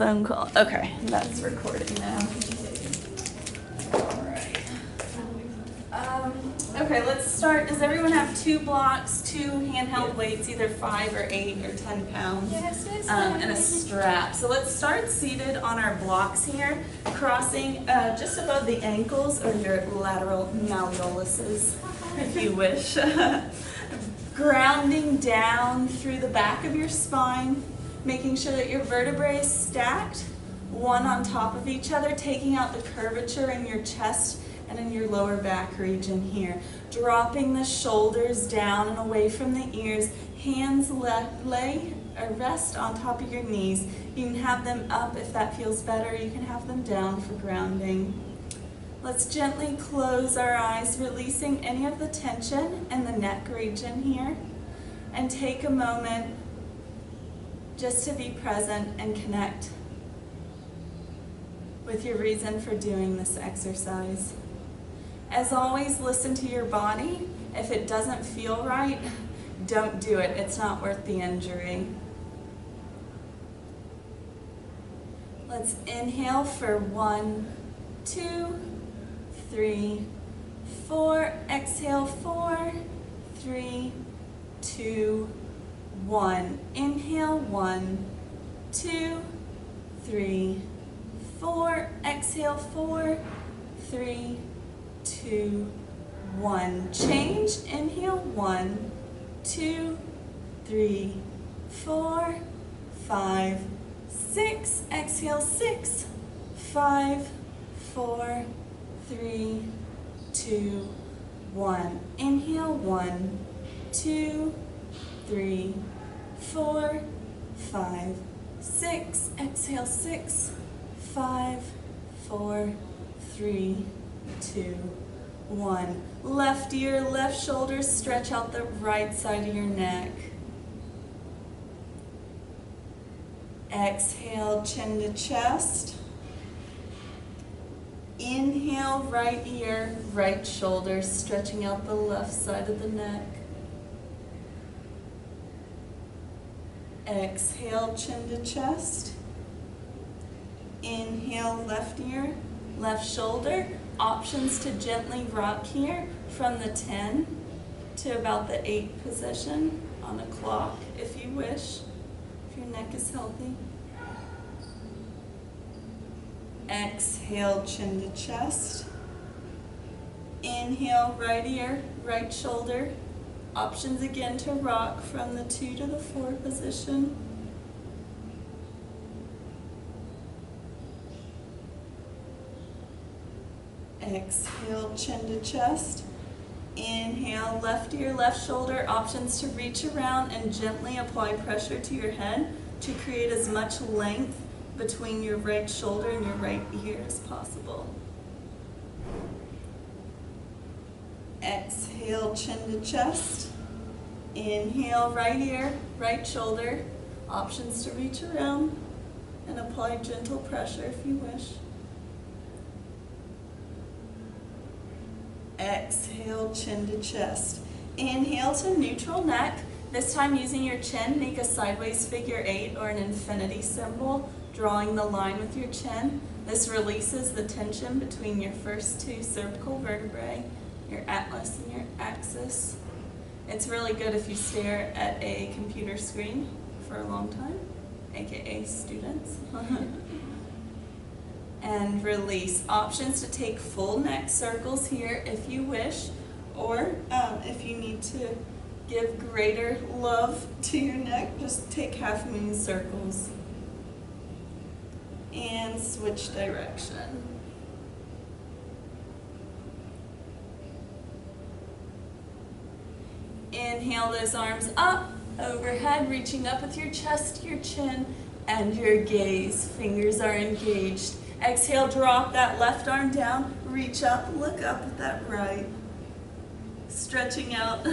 phone call. Okay, that's recording now. All right. Okay, let's start. Does everyone have 2 blocks, 2 handheld weights, either 5 or 8 or 10 pounds? Yes, and a strap. So let's start seated on our blocks here, crossing just above the ankles or your lateral malleoluses, if you wish. Grounding down through the back of your spine, making sure that your vertebrae is stacked, one on top of each other, taking out the curvature in your chest and in your lower back region here. Dropping the shoulders down and away from the ears. Hands lay or rest on top of your knees. You can have them up if that feels better. You can have them down for grounding. Let's gently close our eyes, releasing any of the tension in the neck region here. And take a moment just to be present and connect with your reason for doing this exercise. As always, listen to your body. If it doesn't feel right, don't do it. It's not worth the injury. Let's inhale for 1, 2, 3, 4. Exhale, 4, 3, 2, 1. Inhale, 1, 2, 3, 4. Exhale, 4, 3, 2, 1. Change. Inhale, 1, 2, 3, 4, 5, 6. Exhale, 6, 5, 4, 3, 2, 1. Inhale, 1, 2, 3, 4, 5, 6. Exhale, 6, 5, 4, 3, 2, 1. Left ear, left shoulder, stretch out the right side of your neck. Exhale, chin to chest. Inhale, right ear, right shoulder, stretching out the left side of the neck. Exhale, chin to chest. Inhale, left ear, left shoulder. Options to gently rock here from the 10 to about the 8 position on a clock if you wish, if your neck is healthy. Exhale, chin to chest. Inhale, right ear, right shoulder. Options again to rock from the 2 to the 4 position. Exhale, chin to chest. Inhale, left ear, left shoulder. Options to reach around and gently apply pressure to your head to create as much length between your right shoulder and your right ear as possible. Exhale, chin to chest. Inhale, right ear, right shoulder. Options to reach around and apply gentle pressure if you wish. Exhale, chin to chest. Inhale to neutral neck. This time using your chin, make a sideways figure 8 or an infinity symbol, drawing the line with your chin. This releases the tension between your first 2 cervical vertebrae, your atlas and your axis. It's really good if you stare at a computer screen for a long time, aka students. And release. Options to take full neck circles here if you wish, or if you need to give greater love to your neck, just take half moon circles. And switch direction. Inhale those arms up, overhead, reaching up with your chest, your chin, and your gaze. Fingers are engaged. Exhale, drop that left arm down, reach up, look up with that right. Stretching out.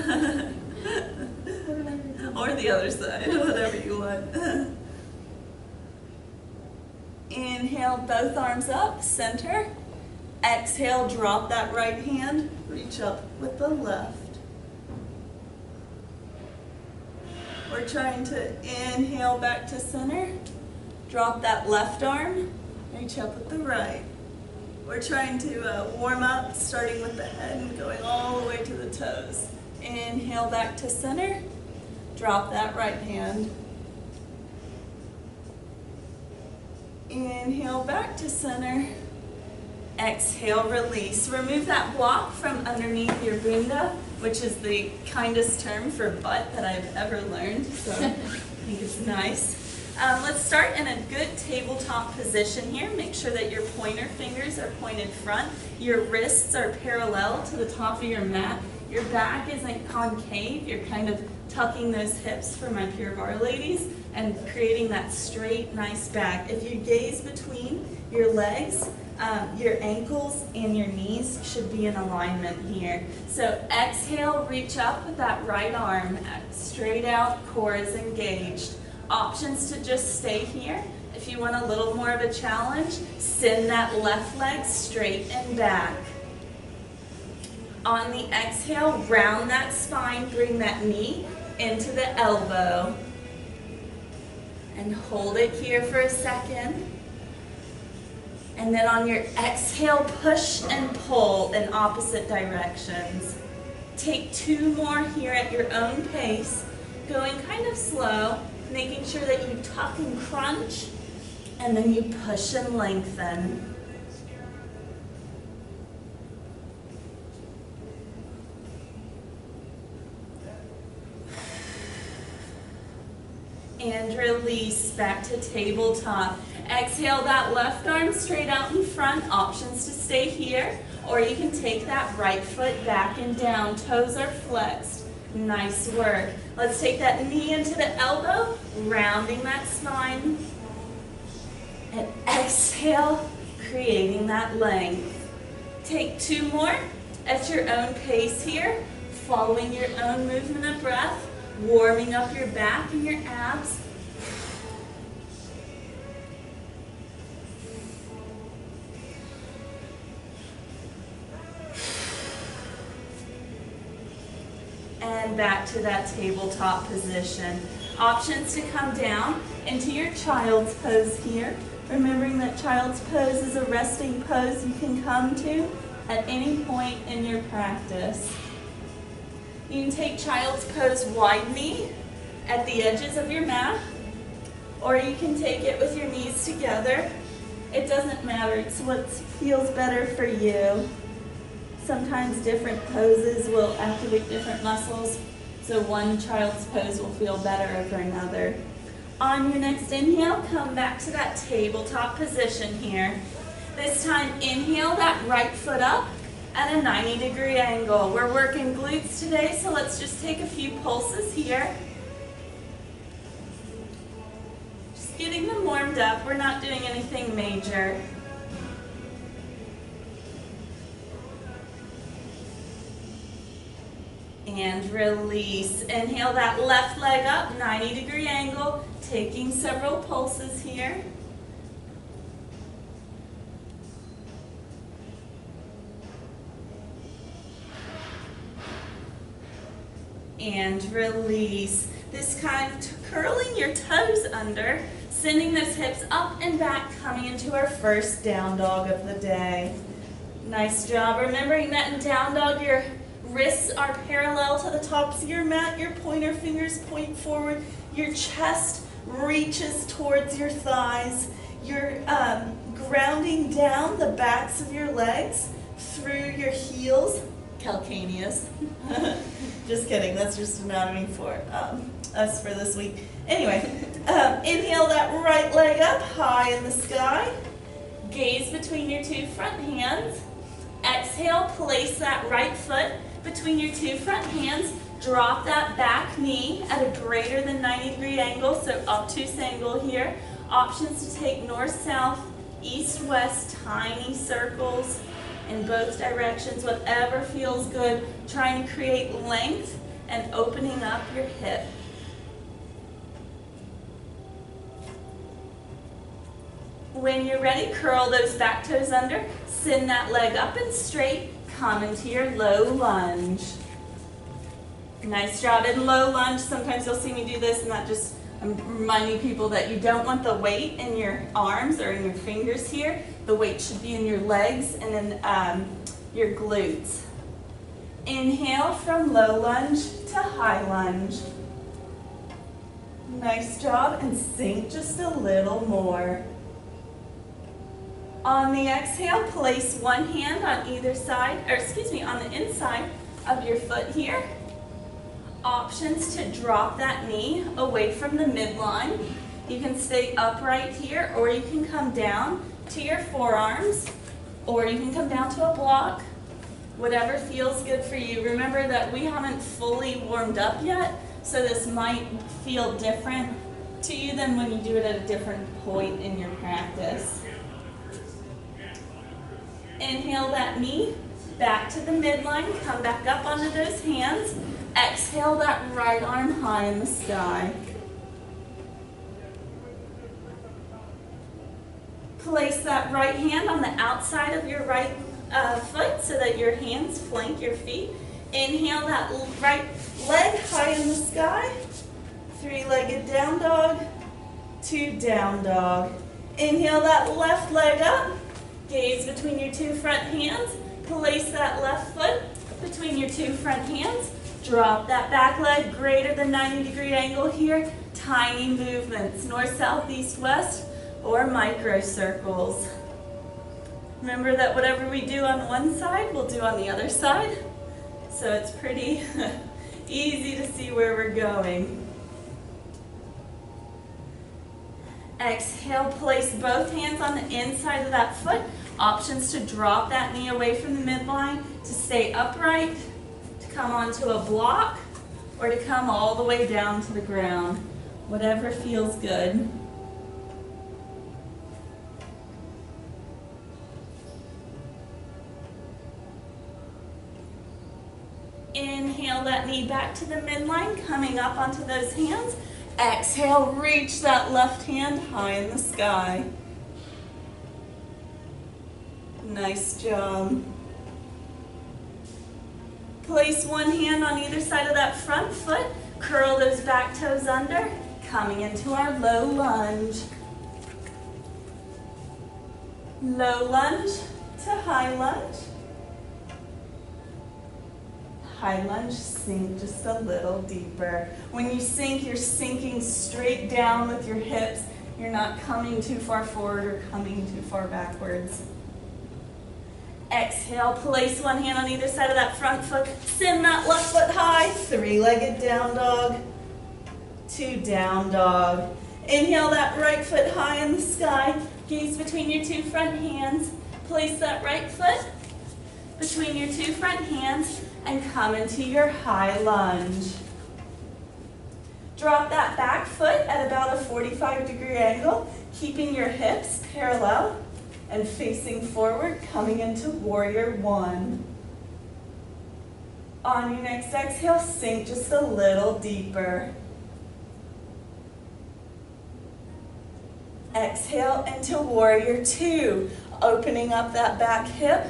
Or the other side, whatever you want. Inhale, both arms up, center. Exhale, drop that right hand, reach up with the left. We're trying to inhale back to center. Drop that left arm, reach up with the right. We're trying to warm up, starting with the head and going all the way to the toes. Inhale back to center, drop that right hand. Inhale back to center. Exhale, release. Remove that block from underneath your bunda, which is the kindest term for butt that I've ever learned, so I think it's nice. Let's start in a good tabletop position here. Make sure that your pointer fingers are pointed front. Your wrists are parallel to the top of your mat. Your back isn't concave. You're kind of tucking those hips for my Pure Barre ladies and creating that straight, nice back. If you gaze between your legs, your ankles and your knees should be in alignment here. So exhale, reach up with that right arm. Straight out, core is engaged. Options to just stay here. If you want a little more of a challenge, send that left leg straight and back. On the exhale, round that spine, bring that knee into the elbow. And hold it here for a second. And then on your exhale, push and pull in opposite directions. Take 2 more here at your own pace, going kind of slow, making sure that you tuck and crunch, and then you push and lengthen. And release back to tabletop. Exhale that left arm straight out in front. Options to stay here, or you can take that right foot back and down. Toes are flexed. Nice work. Let's take that knee into the elbow, rounding that spine. And exhale, creating that length. Take 2 more at your own pace here, following your own movement of breath, warming up your back and your abs. And back to that tabletop position. Options to come down into your child's pose here. Remembering that child's pose is a resting pose you can come to at any point in your practice. You can take child's pose wide knee at the edges of your mat, or you can take it with your knees together. It doesn't matter, it's what feels better for you. Sometimes different poses will activate different muscles, so one child's pose will feel better over another. On your next inhale, come back to that tabletop position here. This time, inhale that right foot up at a 90-degree angle. We're working glutes today, so let's just take a few pulses here. Just getting them warmed up. We're not doing anything major. And release. Inhale that left leg up, 90-degree angle, taking several pulses here. And release. This kind of curling your toes under, sending those hips up and back, coming into our first down dog of the day. Nice job. Remembering that in down dog, your wrists are parallel to the tops of your mat, your pointer fingers point forward, your chest reaches towards your thighs, you're grounding down the backs of your legs through your heels, calcaneus. Just kidding, that's just anatomy for us for this week. Anyway, inhale that right leg up high in the sky, gaze between your 2 front hands. Exhale, place that right foot between your 2 front hands. Drop that back knee at a greater than 90-degree angle, so obtuse angle here. Options to take north-south, east-west, tiny circles in both directions, whatever feels good. Trying to create length and opening up your hip. When you're ready, curl those back toes under, send that leg up and straight, come into your low lunge. Nice job in low lunge. Sometimes you'll see me do this and that just I'm reminding people that you don't want the weight in your arms or in your fingers here. The weight should be in your legs and in your glutes. Inhale from low lunge to high lunge. Nice job, and sink just a little more. On the exhale, place one hand on either side, or excuse me, on the inside of your foot here. Options to drop that knee away from the midline. You can stay upright here, or you can come down to your forearms, or you can come down to a block, whatever feels good for you. Remember that we haven't fully warmed up yet, so this might feel different to you than when you do it at a different point in your practice. Inhale that knee back to the midline, come back up onto those hands. Exhale that right arm high in the sky. Place that right hand on the outside of your right foot so that your hands flank your feet. Inhale that right leg high in the sky. Three-legged down dog, two down dog. Inhale that left leg up. Gaze between your two front hands. Place that left foot between your two front hands. Drop that back leg greater than 90-degree angle here. Tiny movements, north, south, east, west, or micro circles. Remember that whatever we do on one side, we'll do on the other side. So it's pretty easy to see where we're going. Exhale, place both hands on the inside of that foot. Options to drop that knee away from the midline, to stay upright, to come onto a block, or to come all the way down to the ground. Whatever feels good. Inhale that knee back to the midline, coming up onto those hands. Exhale, reach that left hand high in the sky. Nice job. Place one hand on either side of that front foot. Curl those back toes under, coming into our low lunge. Low lunge to high lunge. High lunge, sink just a little deeper. When you sink, you're sinking straight down with your hips. You're not coming too far forward or coming too far backwards. Exhale, place one hand on either side of that front foot. Send that left foot high. Three-legged down dog, two down dog. Inhale that right foot high in the sky. Gaze between your two front hands. Place that right foot between your two front hands and come into your high lunge. Drop that back foot at about a 45-degree angle, keeping your hips parallel and facing forward, coming into warrior one. On your next exhale, sink just a little deeper. Exhale into warrior two, opening up that back hip.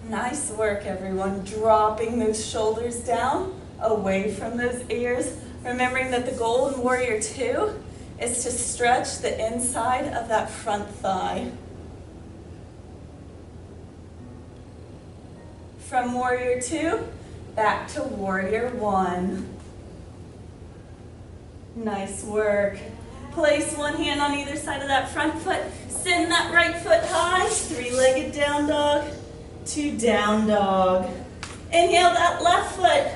Nice work, everyone. Dropping those shoulders down, away from those ears. Remembering that the goal in warrior two is to stretch the inside of that front thigh. From warrior two, back to warrior one. Nice work. Place one hand on either side of that front foot. Send that right foot high. Three-legged down dog, two down dog. Inhale that left foot.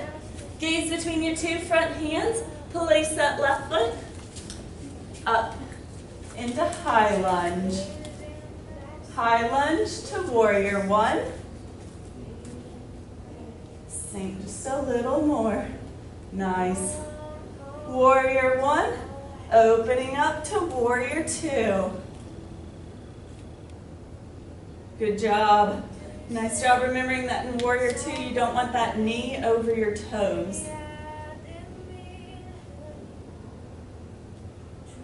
Gaze between your two front hands. Place that left foot up into high lunge. High lunge to warrior one. Sink just a little more. Nice. Warrior one, opening up to warrior two. Good job. Nice job remembering that in warrior two, you don't want that knee over your toes.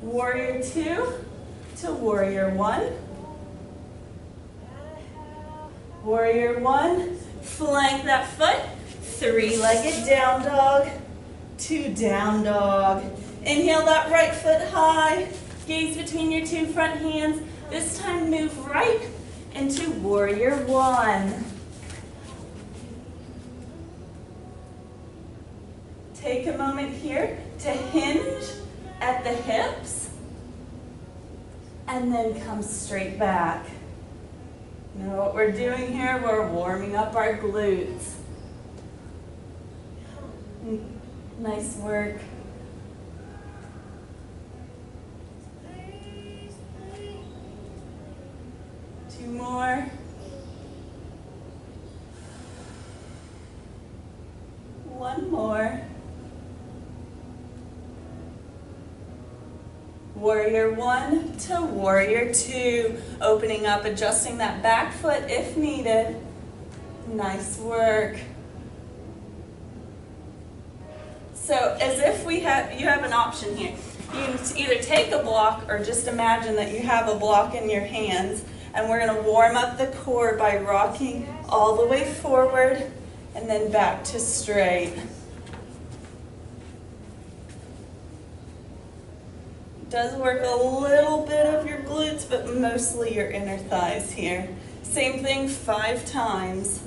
Warrior two to warrior one. Warrior one, flank that foot. Three-legged down dog, two down dog. Inhale that right foot high. Gaze between your two front hands. This time move right into warrior one. Take a moment here to hinge at the hips and then come straight back. Now what we're doing here, we're warming up our glutes. Nice work. Two more. One more. Warrior one to warrior two. Opening up, adjusting that back foot if needed. Nice work. So as if you have an option here. You can either take a block or just imagine that you have a block in your hands. And we're going to warm up the core by rocking all the way forward and then back to straight. It does work a little bit of your glutes, but mostly your inner thighs here. Same thing 5 times.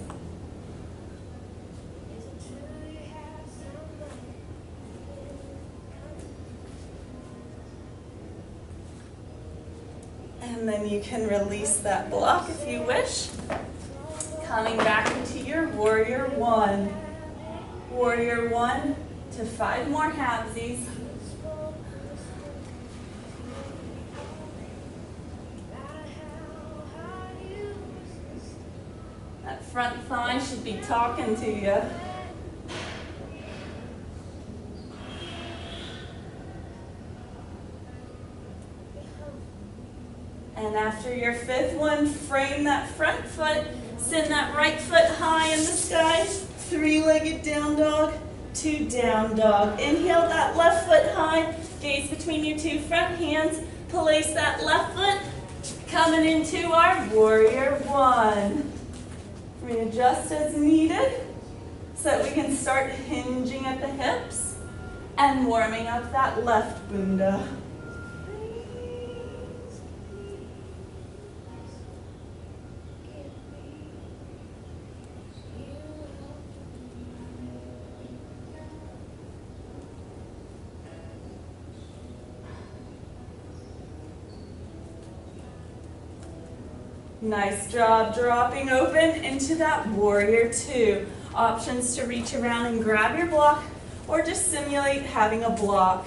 And then you can release that block if you wish. Coming back into your warrior one. Warrior one to 5 more halvesies. That front thigh should be talking to you. And after your 5th one, frame that front foot, send that right foot high in the sky, 3-legged down dog, 2 down dog. Inhale that left foot high, gaze between your 2 front hands, place that left foot, coming into our warrior one. Readjust as needed so that we can start hinging at the hips and warming up that left bunda. Nice job dropping open into that warrior two. Options to reach around and grab your block or just simulate having a block.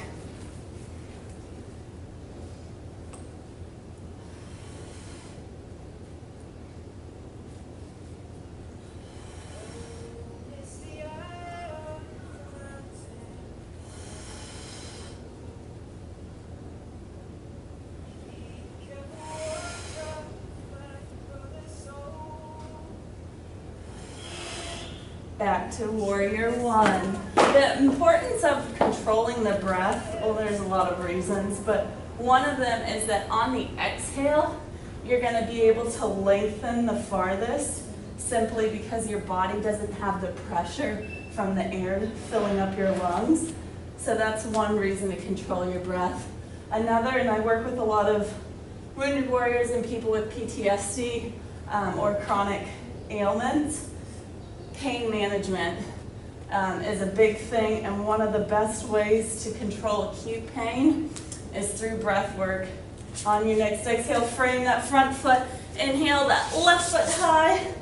Back to warrior one. The importance of controlling the breath, well, there's a lot of reasons, but one of them is that on the exhale, you're going to be able to lengthen the farthest simply because your body doesn't have the pressure from the air filling up your lungs. So that's one reason to control your breath. Another, and I work with a lot of wounded warriors and people with PTSD or chronic ailments. Pain management is a big thing, and one of the best ways to control acute pain is through breath work. On your next exhale, frame that front foot. Inhale that left foot high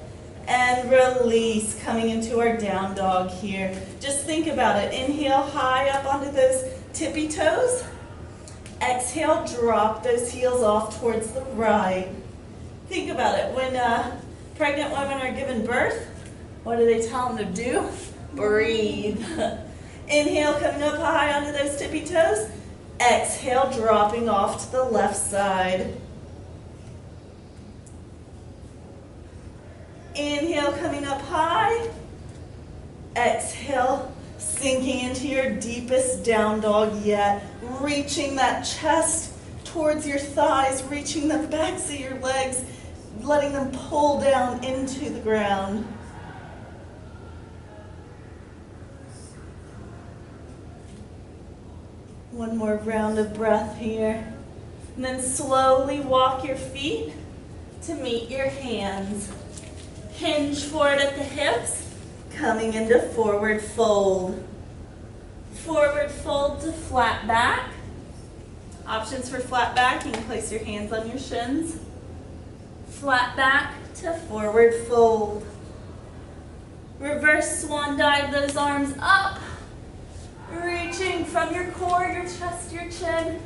and release, coming into our down dog here. Just think about it. Inhale high up onto those tippy toes. Exhale, drop those heels off towards the right. Think about it. When pregnant women are given birth, what do they tell them to do? Breathe. Inhale, coming up high onto those tippy toes. Exhale, dropping off to the left side. Inhale, coming up high. Exhale, sinking into your deepest down dog yet. Reaching that chest towards your thighs, reaching the backs of your legs, letting them pull down into the ground. One more round of breath here. And then slowly walk your feet to meet your hands. Hinge forward at the hips, coming into forward fold. Forward fold to flat back. Options for flat back, you can place your hands on your shins. Flat back to forward fold. Reverse swan dive those arms up. Reaching from your core, your chest, your chin.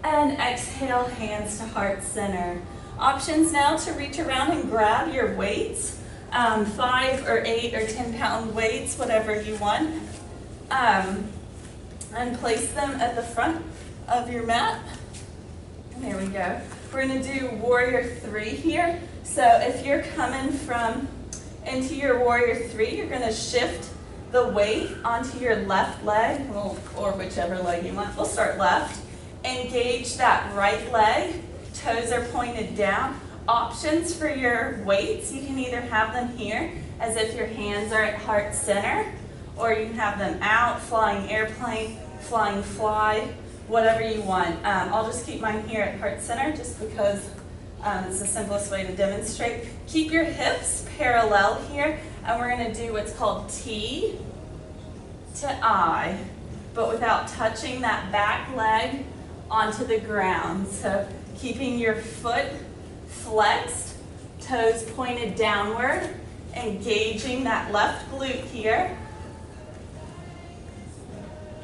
And exhale, hands to heart center. Options now to reach around and grab your weights. 5 or 8 or 10 pound weights, whatever you want. And place them at the front of your mat. And there we go. We're gonna do warrior 3 here. So if you're coming from into your warrior 3, you're gonna shift the weight onto your left leg, or whichever leg you want. We'll start left. Engage that right leg. Toes are pointed down. Options for your weights, you can either have them here as if your hands are at heart center, or you can have them out, flying airplane, flying fly, whatever you want. I'll just keep mine here at heart center just because it's the simplest way to demonstrate. Keep your hips parallel here, and we're gonna do what's called T to I, but without touching that back leg onto the ground. So keeping your foot flexed, toes pointed downward, engaging that left glute here.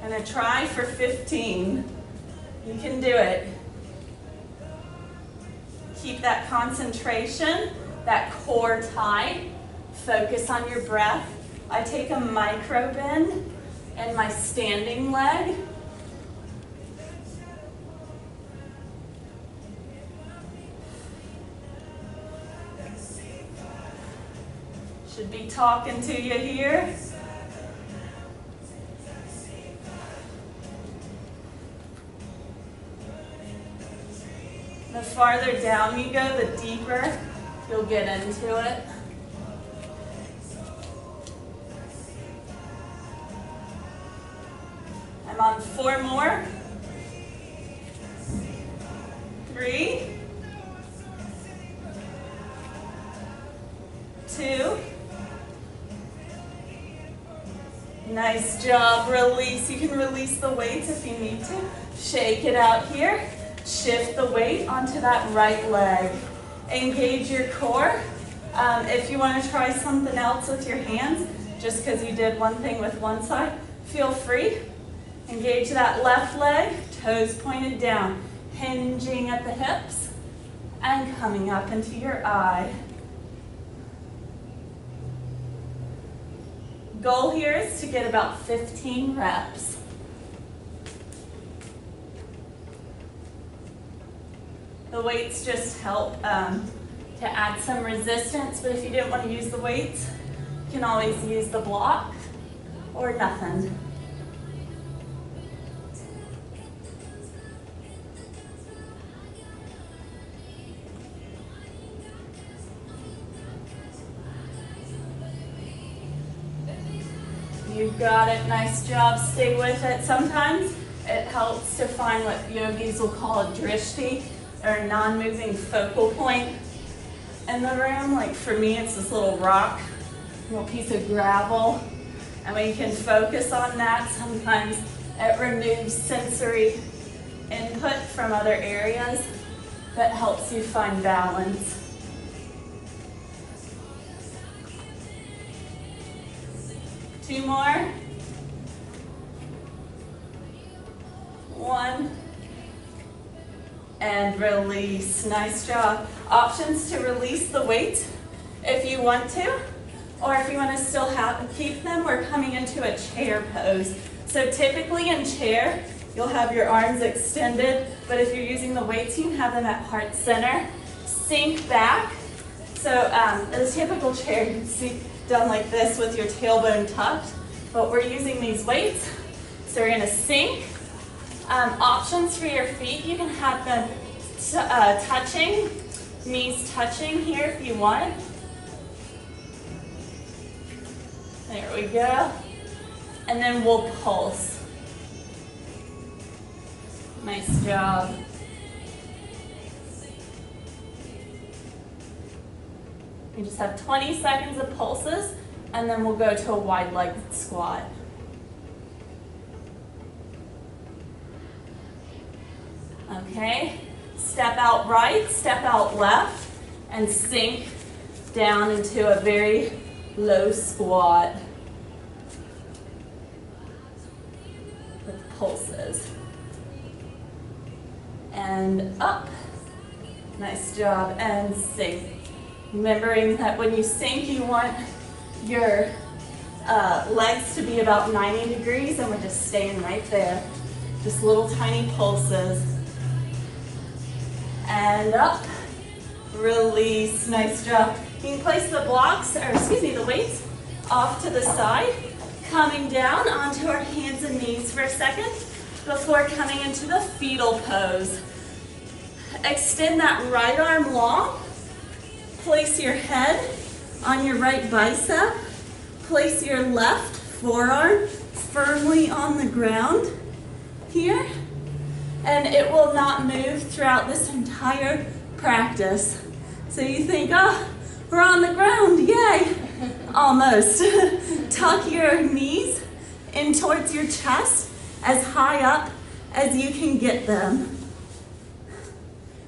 And a try for 15. You can do it. Keep that concentration, that core tight. Focus on your breath. I take a micro bend in my standing leg. Should be talking to you here. The farther down you go, the deeper you'll get into it. I'm on 4 more. 3, 2. Nice job. Release. You can release the weights if you need to. Shake it out here. Shift the weight onto that right leg. Engage your core. If you want to try something else with your hands, just because you did one thing with one side, feel free. Engage that left leg, toes pointed down, hinging at the hips, and coming up into your eye. Goal here is to get about 15 reps. The weights just help to add some resistance, but if you didn't want to use the weights, you can always use the block or nothing. You got it, nice job, stay with it. Sometimes it helps to find what yogis will call a drishti, or a non-moving focal point in the room. Like for me, it's this little rock, little piece of gravel, and when you can focus on that, sometimes it removes sensory input from other areas that helps you find balance. Two more. 1. And release. Nice job. Options to release the weight if you want to, or if you want to still keep them, we're coming into a chair pose. So typically in chair, you'll have your arms extended, but if you're using the weights, you can have them at heart center. Sink back. So in a typical chair, you can see done like this with your tailbone tucked, but we're using these weights. So we're gonna sink. Options for your feet, you can have them touching, knees touching here if you want. There we go. And then we'll pulse. Nice job. You just have 20 seconds of pulses, and then we'll go to a wide-legged squat. Okay, step out right, step out left, and sink down into a very low squat with pulses. And up. Nice job. And sink. Remembering that when you sink, you want your legs to be about 90 degrees, and we're just staying right there. Just little tiny pulses. And up. Release. Nice job. You can place the the weights off to the side, coming down onto our hands and knees for a second before coming into the fetal pose. Extend that right arm long. Place your head on your right bicep. Place your left forearm firmly on the ground here. And it will not move throughout this entire practice. So you think, oh, we're on the ground, yay! Almost. Tuck your knees in towards your chest as high up as you can get them.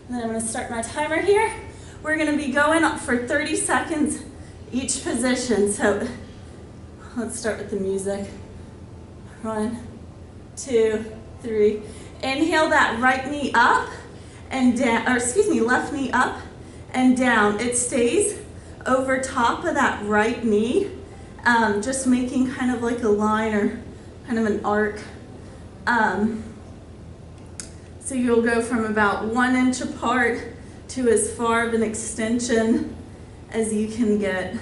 And then I'm going to start my timer here. We're going to be going up for 30 seconds each position. So let's start with the music. 1, 2, 3. Inhale that right knee up and down, left knee up and down. It stays over top of that right knee, just making kind of like a line or kind of an arc. So you'll go from about 1 inch apart to as far of an extension as you can get.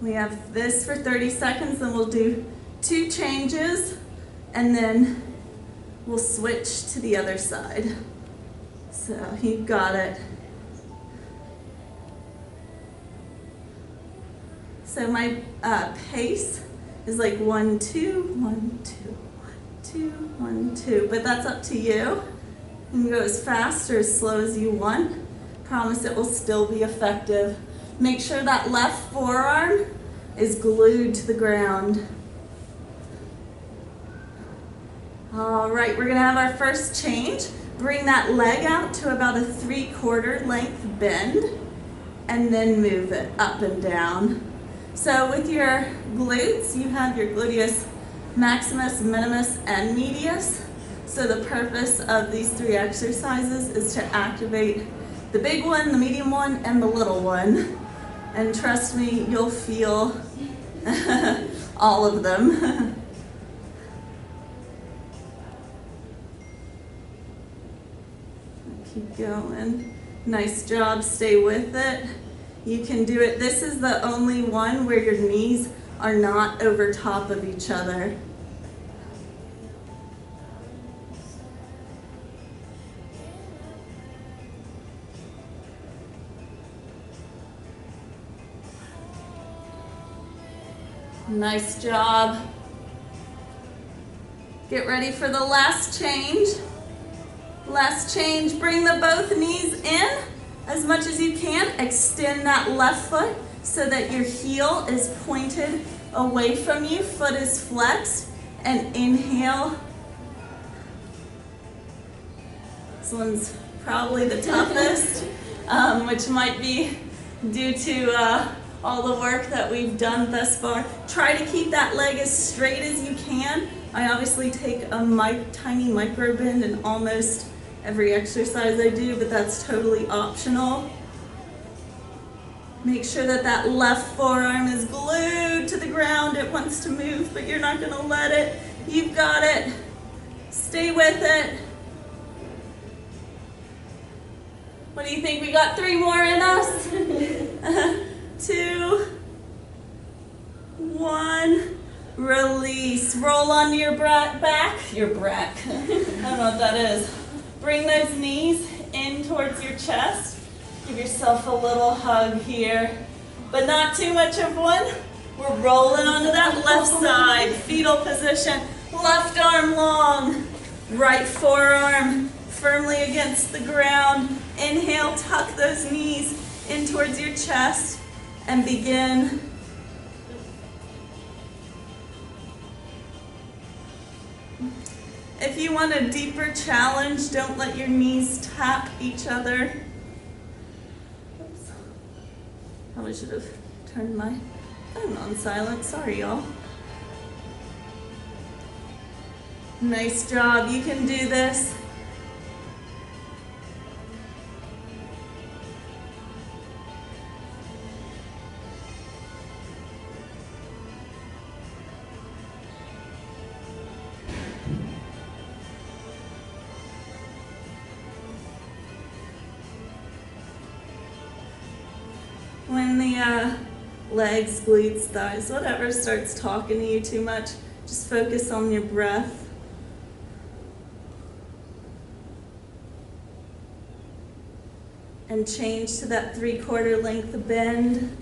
We have this for 30 seconds, and we'll do 2 changes, and then we'll switch to the other side. So you've got it. So my pace is like 1, 2, 1, 2, 1, 2, 1, 2, but that's up to you. You can go as fast or as slow as you want. Promise it will still be effective. Make sure that left forearm is glued to the ground. All right, we're gonna have our first change. Bring that leg out to about a 3/4 length bend, and then move it up and down. So with your glutes, you have your gluteus maximus, minimus, and medius. So the purpose of these 3 exercises is to activate the big one, the medium one, and the little one. And trust me, you'll feel all of them. Keep going. Nice job, stay with it. You can do it. This is the only one where your knees are not over top of each other. Nice job. Get ready for the last change. Last change, bring the both knees in as much as you can. Extend that left foot so that your heel is pointed away from you. Foot is flexed. And inhale. This one's probably the toughest, which might be due to all the work that we've done thus far. Try to keep that leg as straight as you can. I obviously take a tiny micro bend in almost every exercise I do, but that's totally optional. Make sure that that left forearm is glued to the ground. It wants to move, but you're not gonna let it. You've got it. Stay with it. What do you think? We got 3 more in us? 2, 1. Release. Roll onto your back. Your back. I don't know what that is. Bring those knees in towards your chest. Give yourself a little hug here, but not too much of one. We're rolling onto that left side, fetal position, left arm long, right forearm firmly against the ground. Inhale, tuck those knees in towards your chest and begin. If you want a deeper challenge, don't let your knees tap each other. Oops. Probably should have turned my phone on silent. Sorry, y'all. Nice job. You can do this. When the legs, glutes, thighs, whatever starts talking to you too much, just focus on your breath. And change to that 3/4 length bend.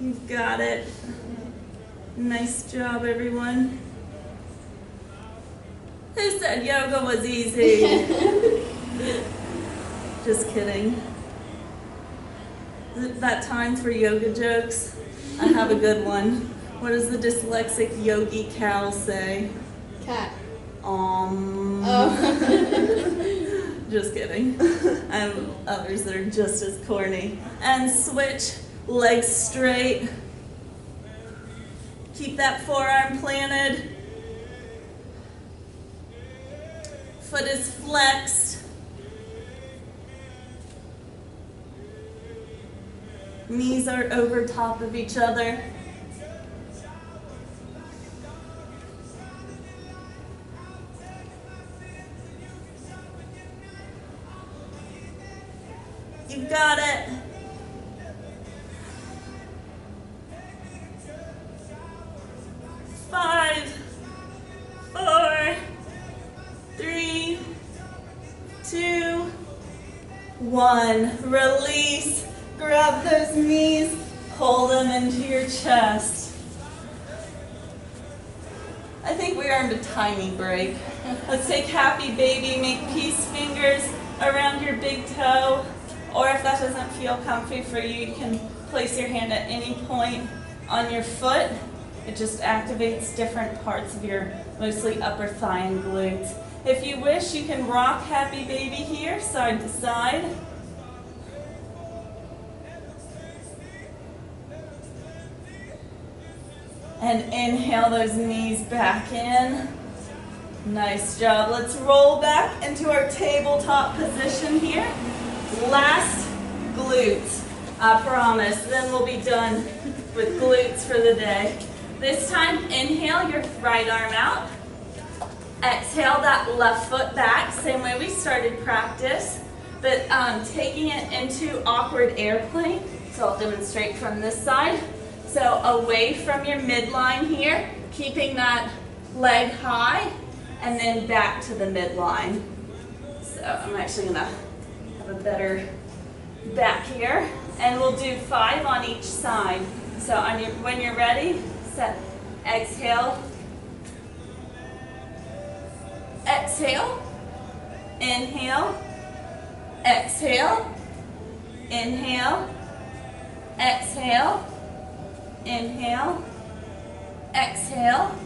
You've got it. Nice job, everyone. Who said yoga was easy? Just kidding. Is it that time for yoga jokes? I have a good one. What does the dyslexic yogi cow say? Cat. Oh. Just kidding. I have others that are just as corny. And switch. Legs straight. Keep that forearm planted. Foot is flexed. Knees are over top of each other. You've got it. Five, 4, 3, 2, 1. Release. Grab those knees. Pull them into your chest. I think we earned a tiny break. Let's take happy baby. Make peace fingers around your big toe. Or if that doesn't feel comfy for you, you can place your hand at any point on your foot. It just activates different parts of your mostly upper thigh and glutes. If you wish, you can rock happy baby here, side to side. And inhale those knees back in. Nice job. Let's roll back into our tabletop position here. Last glute, I promise. Then we'll be done with glutes for the day. This time, inhale your right arm out. Exhale that left foot back, same way we started practice, but taking it into awkward airplane. So I'll demonstrate from this side. So away from your midline here, keeping that leg high, and then back to the midline. So I'm actually gonna have a better back here, and we'll do 5 on each side. So when you're ready, set, exhale, exhale, inhale, exhale, inhale, exhale, inhale, exhale,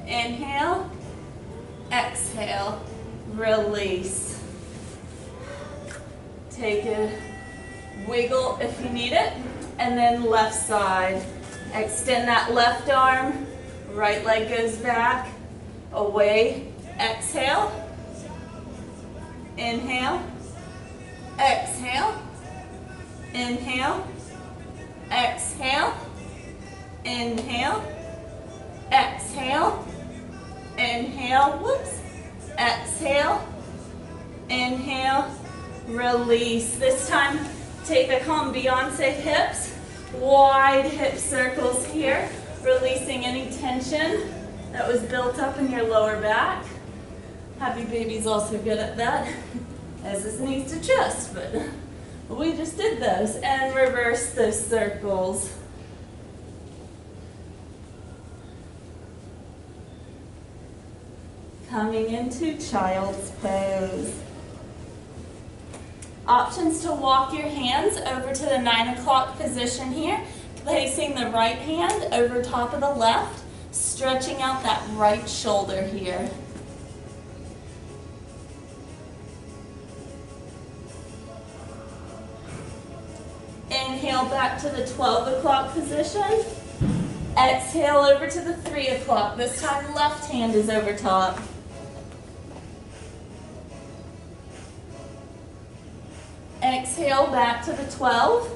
inhale, exhale, release. Take a wiggle if you need it, and then left side. Extend that left arm, right leg goes back, away, exhale, inhale, exhale, inhale, exhale, inhale, exhale, inhale, whoops, exhale, inhale, release. This time, take a calm Beyonce hips. Wide hip circles here. Releasing any tension that was built up in your lower back. Happy baby's also good at that, as is knees to chest, but we just did those. And reverse those circles. Coming into child's pose. Options to walk your hands over to the 9 o'clock position here, placing the right hand over top of the left, stretching out that right shoulder here. Inhale back to the 12 o'clock position. Exhale over to the 3 o'clock. This time left hand is over top. Exhale back to the 12.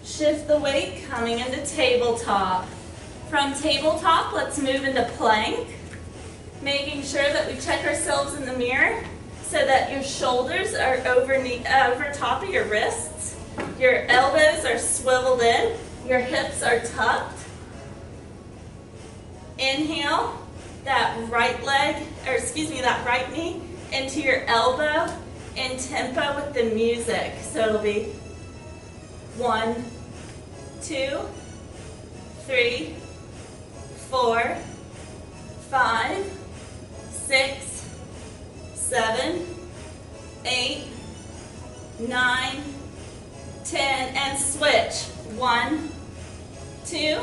Shift the weight, coming into tabletop. From tabletop, let's move into plank. Making sure that we check ourselves in the mirror so that your shoulders are over top of your wrists. Your elbows are swiveled in. Your hips are tucked. Inhale that right leg, or excuse me, that right knee into your elbow in tempo with the music. So it'll be 1, 2, 3, 4, 5, 6, 7, 8, 9, 10, and switch. 1, 2,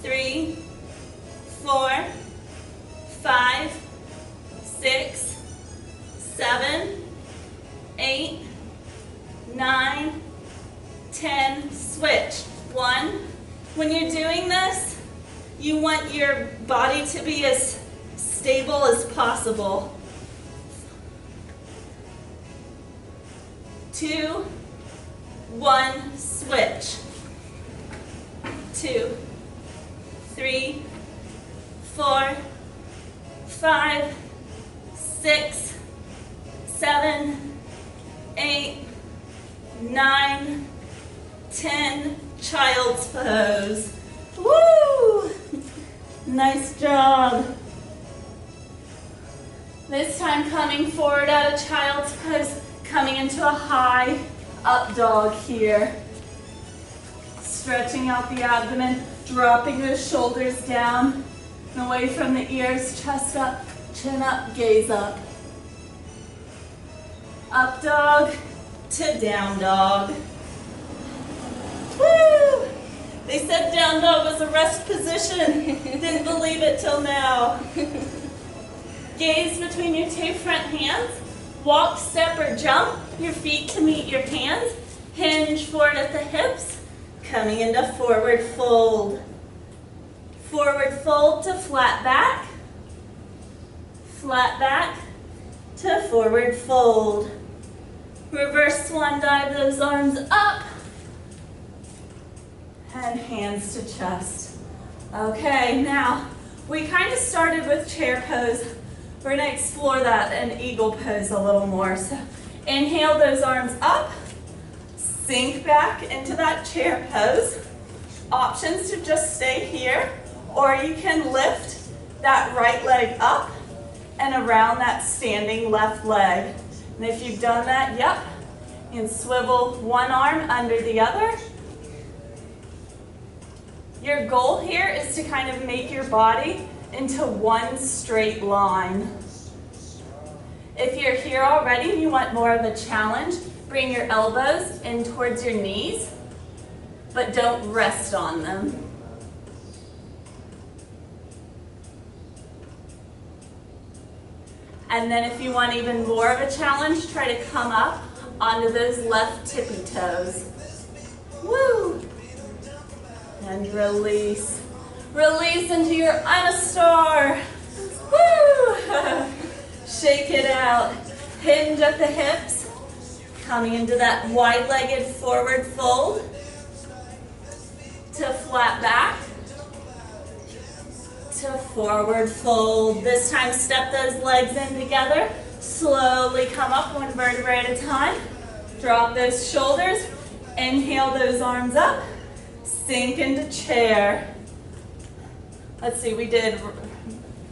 3, 4, 5, 6, 7, 8, 9, 10, switch. 1. When you're doing this, you want your body to be as stable as possible. 2, 1, switch. 2, 3, 4, 5, 6, 7, 8, 9, 10, child's pose. Woo! Nice job. This time coming forward out of child's pose, coming into a high up dog here. Stretching out the abdomen, dropping those shoulders down and away from the ears, chest up, chin up, gaze up. Up dog to down dog. Woo! They said down dog was a rest position. Didn't believe it till now. Gaze between your two front hands. Walk, step, or jump your feet to meet your hands. Hinge forward at the hips. Coming into forward fold. Forward fold to flat back. Flat back to forward fold. Reverse swan dive those arms up. And hands to chest. Okay, now we kind of started with chair pose. We're going to explore that in eagle pose a little more. So inhale those arms up. Sink back into that chair pose. Options to just stay here, or you can lift that right leg up and around that standing left leg. And if you've done that, yep, you can swivel one arm under the other. Your goal here is to kind of make your body into one straight line. If you're here already and you want more of a challenge, bring your elbows in towards your knees, but don't rest on them. And then if you want even more of a challenge, try to come up onto those left tippy toes. Woo! And release. Release into your I'm a star. Woo! Shake it out. Hinge at the hips. Coming into that wide-legged forward fold. To flat back. To forward fold. This time step those legs in together. Slowly come up one vertebrae at a time. Drop those shoulders. Inhale those arms up. Sink into chair. Let's see, we did,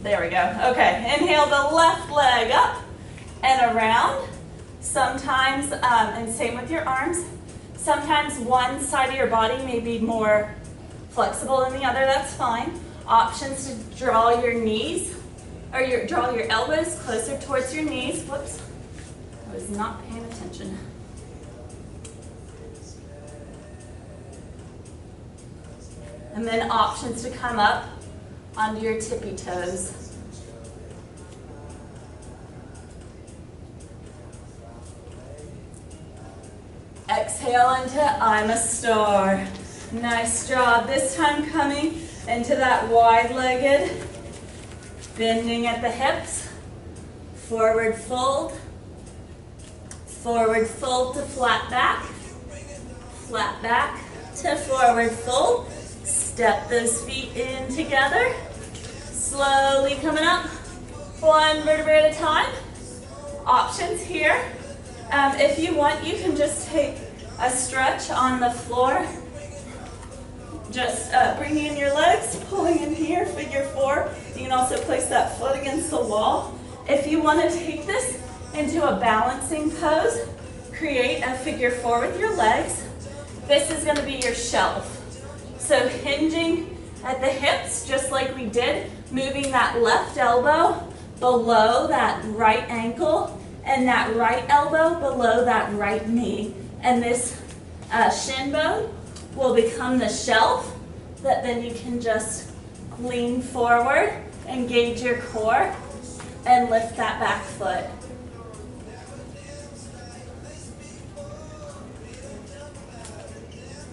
there we go. Okay, inhale the left leg up and around. Sometimes, and same with your arms, sometimes one side of your body may be more flexible than the other, that's fine. Options to draw your knees, or draw your elbows closer towards your knees. Whoops, I was not paying attention. And then options to come up onto your tippy toes. Exhale into I'm a star. Nice job. This time coming into that wide-legged, bending at the hips, forward fold to flat back to forward fold. Step those feet in together, slowly coming up, one vertebrae at a time. Options here. If you want, you can just take a stretch on the floor. Just bringing in your legs, pulling in here, figure four. You can also place that foot against the wall. If you want to take this into a balancing pose, create a figure four with your legs. This is going to be your shelf. So hinging at the hips, just like we did, moving that left elbow below that right ankle, and that right elbow below that right knee. And this shin bone will become the shelf that then you can just lean forward, engage your core, and lift that back foot.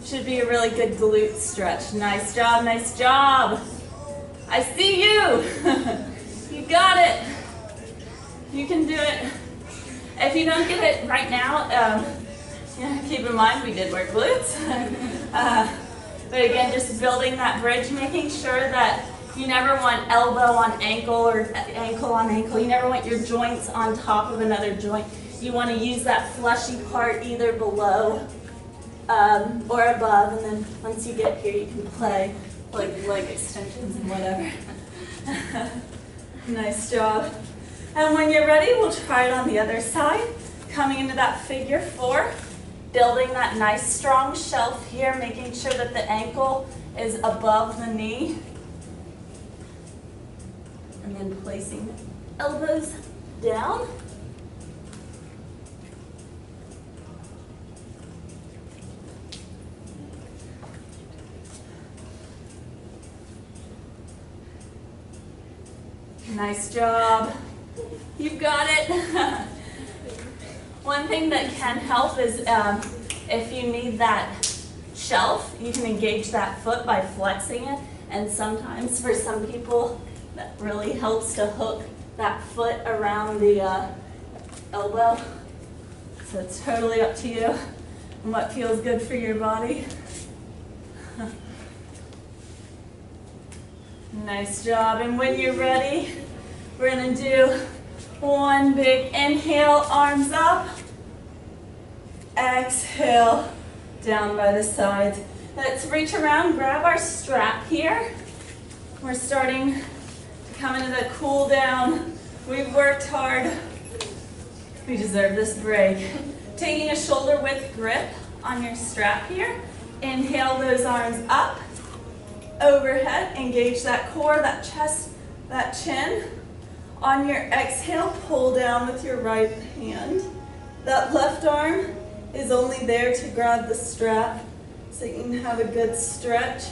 Should be a really good glute stretch. Nice job, nice job. I see you. You got it. You can do it. If you don't get it right now, keep in mind we did work glutes. But again, just building that bridge, making sure that you never want elbow on ankle or ankle on ankle. You never want your joints on top of another joint. You want to use that fleshy part either below or above, and then once you get here, you can play like leg extensions and whatever. Nice job. And when you're ready, we'll try it on the other side. Coming into that figure four, building that nice strong shelf here, making sure that the ankle is above the knee. And then placing elbows down. Nice job. You've got it. One thing that can help is if you need that shelf, you can engage that foot by flexing it. And sometimes for some people, that really helps to hook that foot around the elbow. So it's totally up to you and what feels good for your body. Nice job. And when you're ready, we're going to do one big inhale, arms up. Exhale, down by the sides. Let's reach around, grab our strap here. We're starting to come into the cool down. We've worked hard. We deserve this break. Taking a shoulder width grip on your strap here. Inhale those arms up, overhead. Engage that core, that chest, that chin. On your exhale, pull down with your right hand. That left arm is only there to grab the strap so you can have a good stretch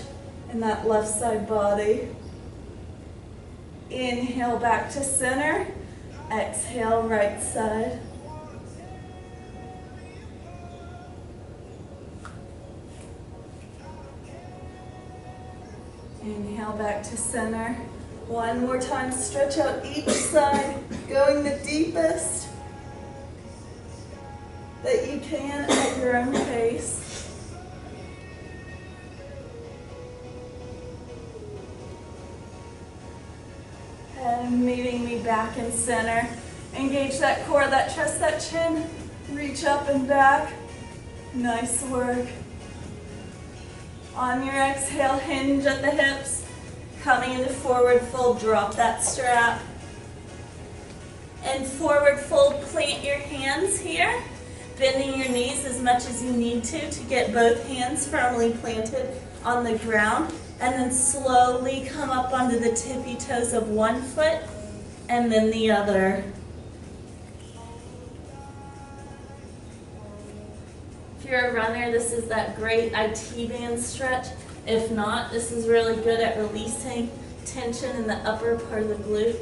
in that left side body. Inhale back to center. Exhale, right side. Inhale back to center. One more time, stretch out each side, going the deepest that you can at your own pace. And meeting me back in center. Engage that core, that chest, that chin. Reach up and back. Nice work. On your exhale, hinge at the hips. Coming into forward fold, drop that strap. And forward fold, plant your hands here, bending your knees as much as you need to get both hands firmly planted on the ground. And then slowly come up onto the tippy toes of one foot and then the other. If you're a runner, this is that great IT band stretch. If not, this is really good at releasing tension in the upper part of the glute.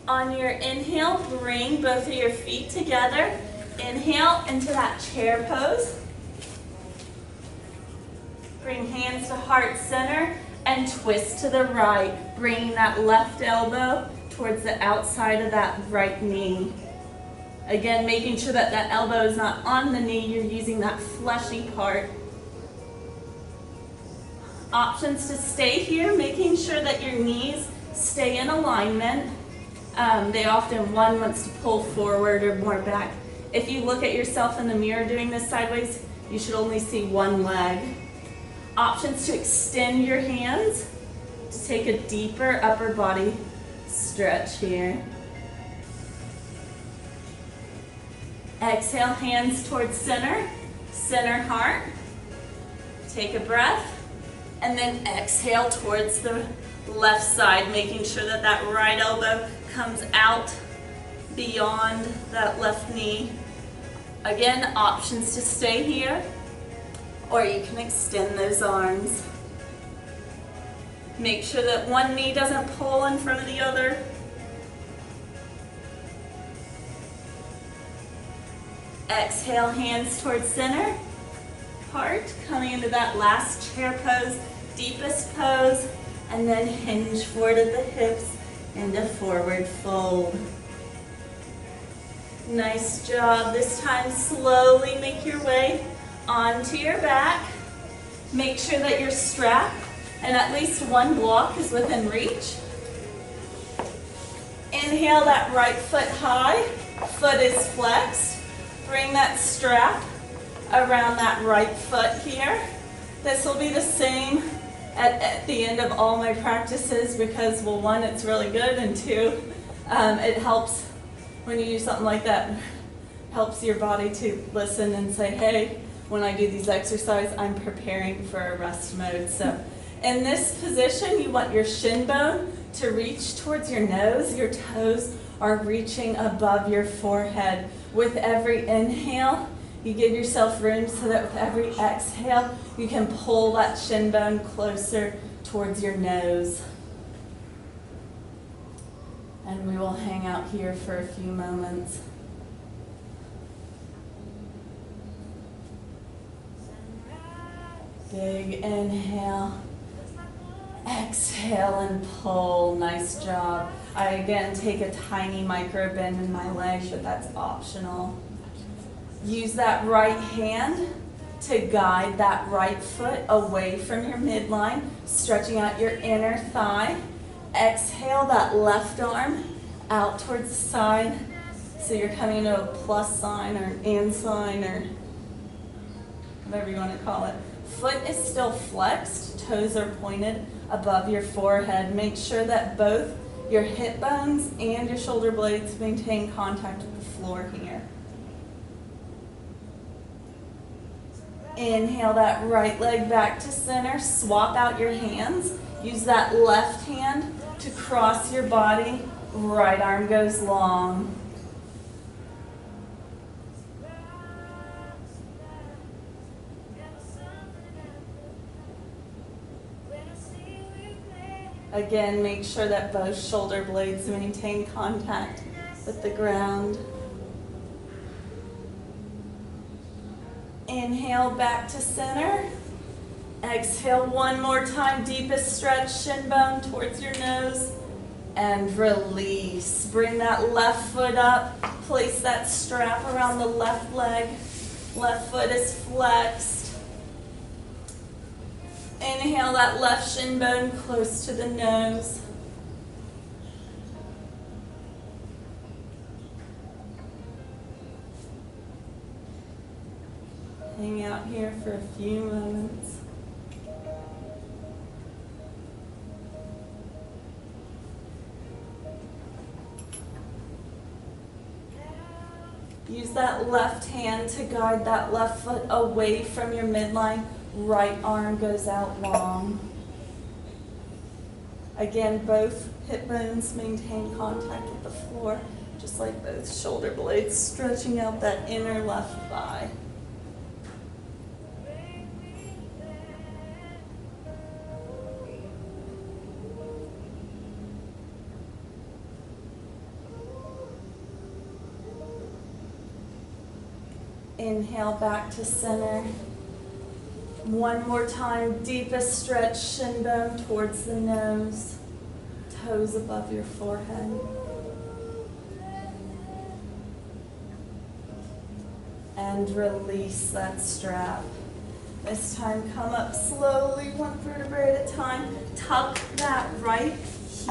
On your inhale, bring both of your feet together. Inhale into that chair pose. Bring hands to heart center and twist to the right, bringing that left elbow towards the outside of that right knee. Again, making sure that that elbow is not on the knee, you're using that fleshy part. Options to stay here, making sure that your knees stay in alignment. They often, one wants to pull forward or more back. If you look at yourself in the mirror doing this sideways, you should only see one leg. Options to extend your hands to take a deeper upper body stretch here. Exhale, hands towards center, center heart. Take a breath. And then exhale towards the left side, making sure that that right elbow comes out beyond that left knee. Again, options to stay here, or you can extend those arms. Make sure that one knee doesn't pull in front of the other. Exhale, hands towards center. Heart, coming into that last chair pose, deepest pose, and then hinge forward at the hips into forward fold. Nice job. This time, slowly make your way onto your back. Make sure that your strap and at least one block is within reach. Inhale that right foot high, foot is flexed. Bring that strap around that right foot here. This will be the same at the end of all my practices because, well, one, it's really good, and two, it helps when you do something like that, helps your body to listen and say, hey, when I do these exercises, I'm preparing for a rest mode. So in this position, you want your shin bone to reach towards your nose. Your toes are reaching above your forehead. With every inhale, you give yourself room so that with every exhale, you can pull that shin bone closer towards your nose. And we will hang out here for a few moments. Big inhale. Exhale and pull. Nice job. I again take a tiny micro bend in my leg, but that's optional. Use that right hand to guide that right foot away from your midline, stretching out your inner thigh. Exhale that left arm out towards the side. So you're coming into a plus sign or and sign or whatever you want to call it. Foot is still flexed, toes are pointed above your forehead. Make sure that both your hip bones and your shoulder blades maintain contact with the floor here. Inhale that right leg back to center. Swap out your hands. Use that left hand to cross your body. Right arm goes long. Again, make sure that both shoulder blades maintain contact with the ground. Inhale back to center. Exhale one more time, deepest stretch, shin bone towards your nose. And release. Bring that left foot up. Place that strap around the left leg. Left foot is flexed. Inhale that left shin bone close to the nose. Hang out here for a few moments. Use that left hand to guide that left foot away from your midline. Right arm goes out long. Again, both hip bones maintain contact with the floor, just like both shoulder blades, stretching out that inner left thigh. Inhale back to center. One more time, deepest stretch, shin bone towards the nose, toes above your forehead. And release that strap. This time, come up slowly, one vertebrae at a time. Tuck that right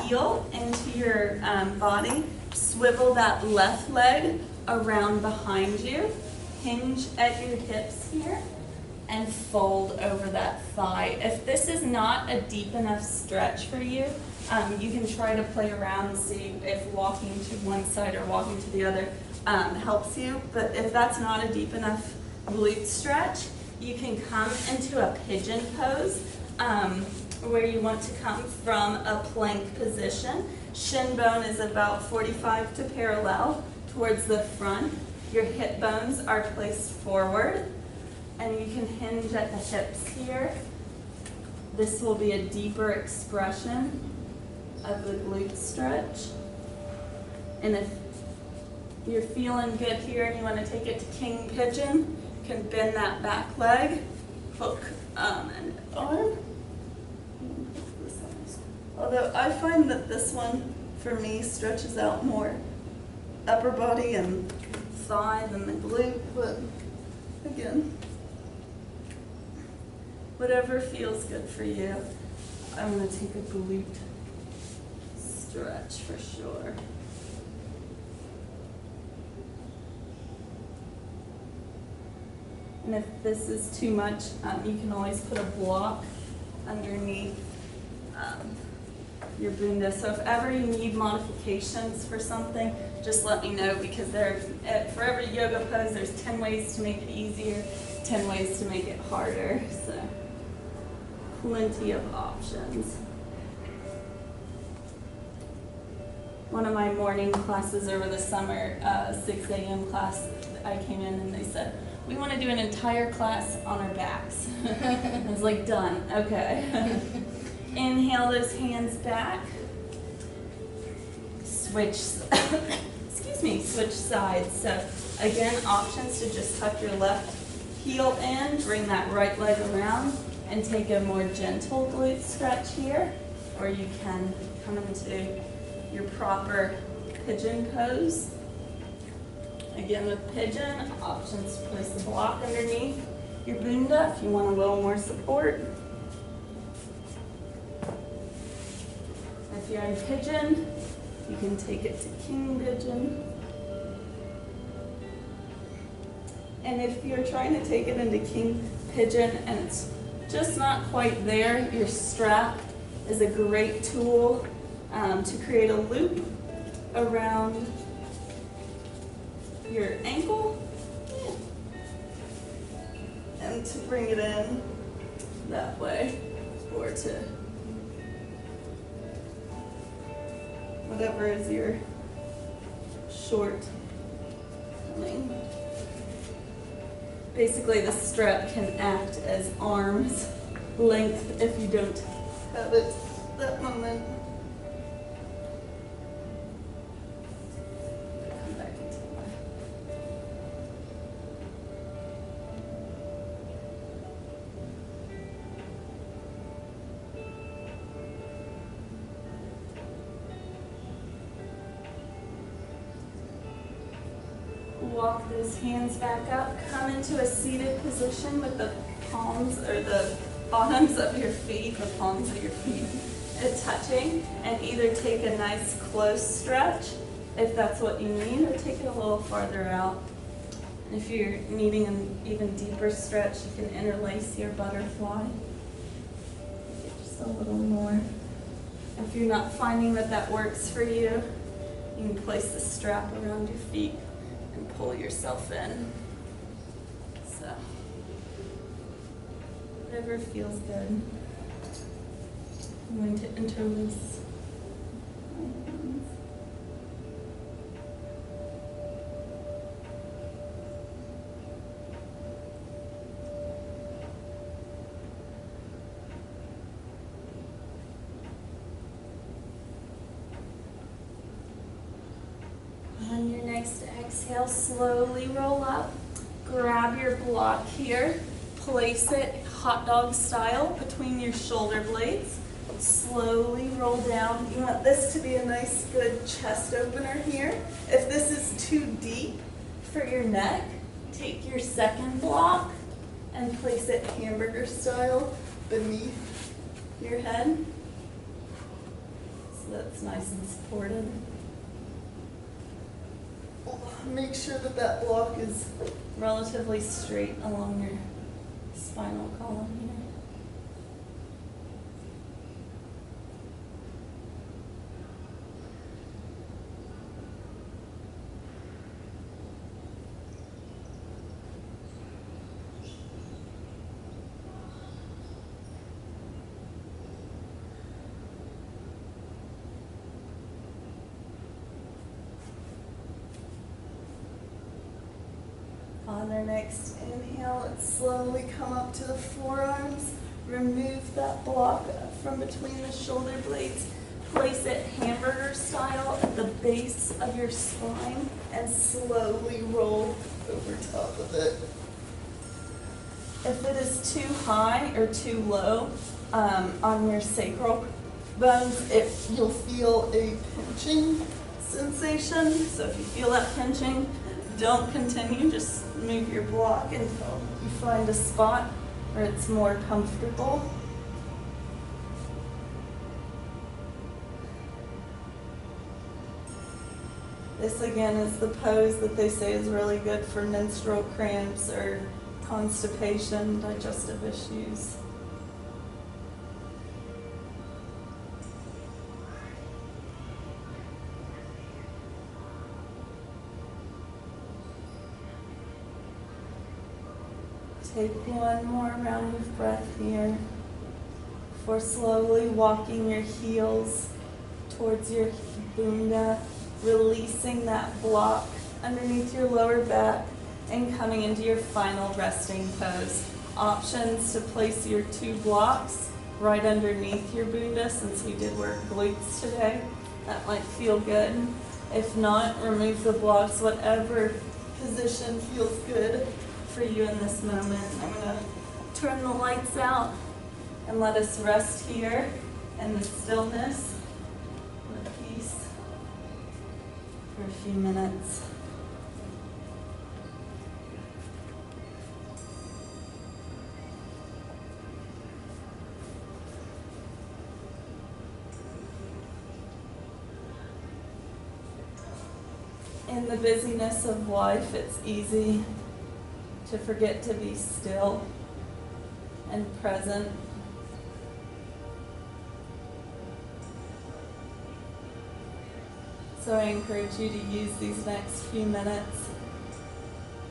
heel into your body. Swivel that left leg around behind you. Hinge at your hips here and fold over that thigh. If this is not a deep enough stretch for you, you can try to play around and see if walking to one side or walking to the other helps you. But if that's not a deep enough glute stretch, you can come into a pigeon pose where you want to come from a plank position. Shin bone is about 45 to parallel towards the front. Your hip bones are placed forward, and you can hinge at the hips here. This will be a deeper expression of the glute stretch. And if you're feeling good here and you want to take it to king pigeon, you can bend that back leg, hook and arm. Although I find that this one, for me, stretches out more upper body and thigh than the glute, but again, whatever feels good for you. I'm going to take a glute stretch for sure. And if this is too much, you can always put a block underneath your bunda. So if ever you need modifications for something, just let me know, because for every yoga pose, there's 10 ways to make it easier, 10 ways to make it harder. So plenty of options. One of my morning classes over the summer, 6 a.m. class, I came in and they said, we want to do an entire class on our backs. I was like, done, okay. Inhale those hands back. Switch, switch sides. So again, options to just tuck your left heel in, bring that right leg around, and take a more gentle glute stretch here. Or you can come into your proper pigeon pose. Again, with pigeon, options to place the block underneath your bunda if you want a little more support. If you're in pigeon, you can take it to king pigeon. And if you're trying to take it into king pigeon and it's just not quite there, your strap is a great tool to create a loop around your ankle and to bring it in that way, or to whatever is your short coming. Basically, the strap can act as arm's length if you don't have it that moment. Come back into life. Walk those hands back up. Come into a seated position with the palms or the bottoms of your feet, the palms of your feet touching, and either take a nice close stretch if that's what you need, or take it a little farther out. And if you're needing an even deeper stretch, you can interlace your butterfly. Get just a little more. If you're not finding that that works for you, you can place the strap around your feet and pull yourself in. So, whatever feels good. I'm going to interlace my hands. On your next exhale, slowly roll up. Grab your block here. Place it hot dog style between your shoulder blades. Slowly roll down. You want this to be a nice, good chest opener here. If this is too deep for your neck, take your second block and place it hamburger style beneath your head. So that's nice and supported. Make sure that that block is relatively straight along your spinal column here. On our next inhale, let's slowly come up to the forearms. Remove that block from between the shoulder blades. Place it hamburger style at the base of your spine and slowly roll over top of it. If it is too high or too low on your sacral bones, you'll feel a pinching sensation. So if you feel that pinching, don't continue, just move your block until you find a spot where it's more comfortable. This again is the pose that they say is really good for menstrual cramps or constipation, digestive issues. Take one more round of breath here before slowly walking your heels towards your bunda, releasing that block underneath your lower back and coming into your final resting pose. Options to place your two blocks right underneath your bunda, since we did work glutes today. That might feel good. If not, remove the blocks, whatever position feels good for you in this moment. I'm going to turn the lights out and let us rest here in the stillness and the peace for a few minutes. In the busyness of life, it's easy to forget to be still and present. So I encourage you to use these next few minutes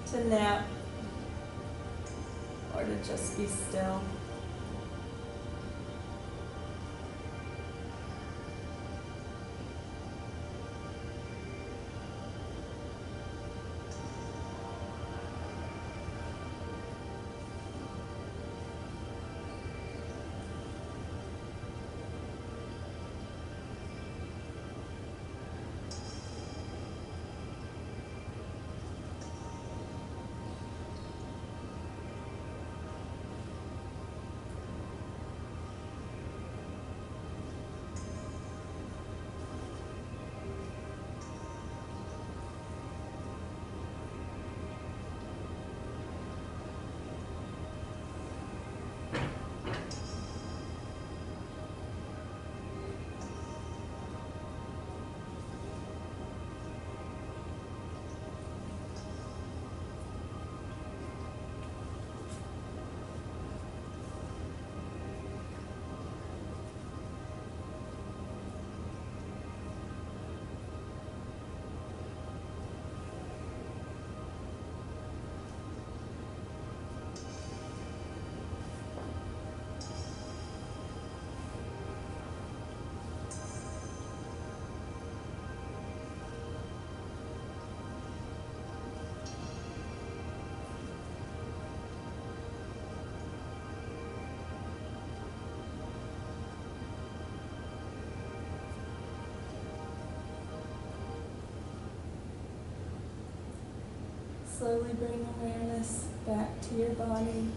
to nap or to just be still. Slowly bring awareness back to your body.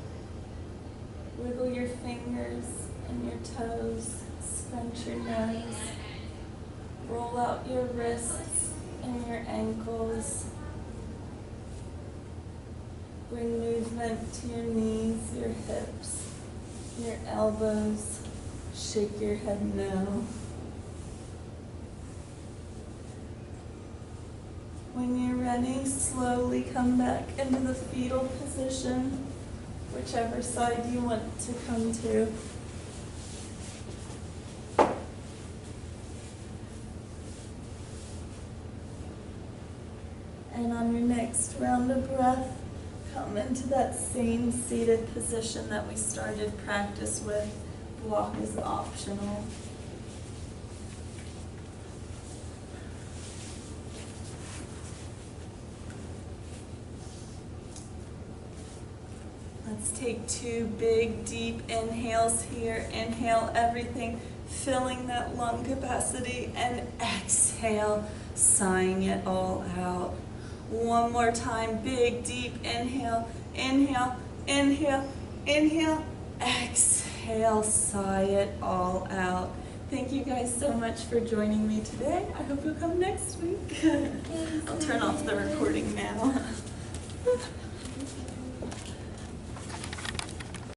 Wiggle your fingers and your toes. Scrunch your nose. Roll out your wrists and your ankles. Bring movement to your knees, your hips, your elbows. Shake your head no. When you're ready, slowly come back into the fetal position, whichever side you want to come to. And on your next round of breath, come into that same seated position that we started practice with. Block is optional. Let's take 2 big, deep inhales here. Inhale everything, filling that lung capacity, and exhale, sighing it all out. One more time, big, deep inhale. Inhale, inhale, inhale, exhale, sigh it all out. Thank you guys so much for joining me today. I hope you'll come next week. I'll turn off the recording now.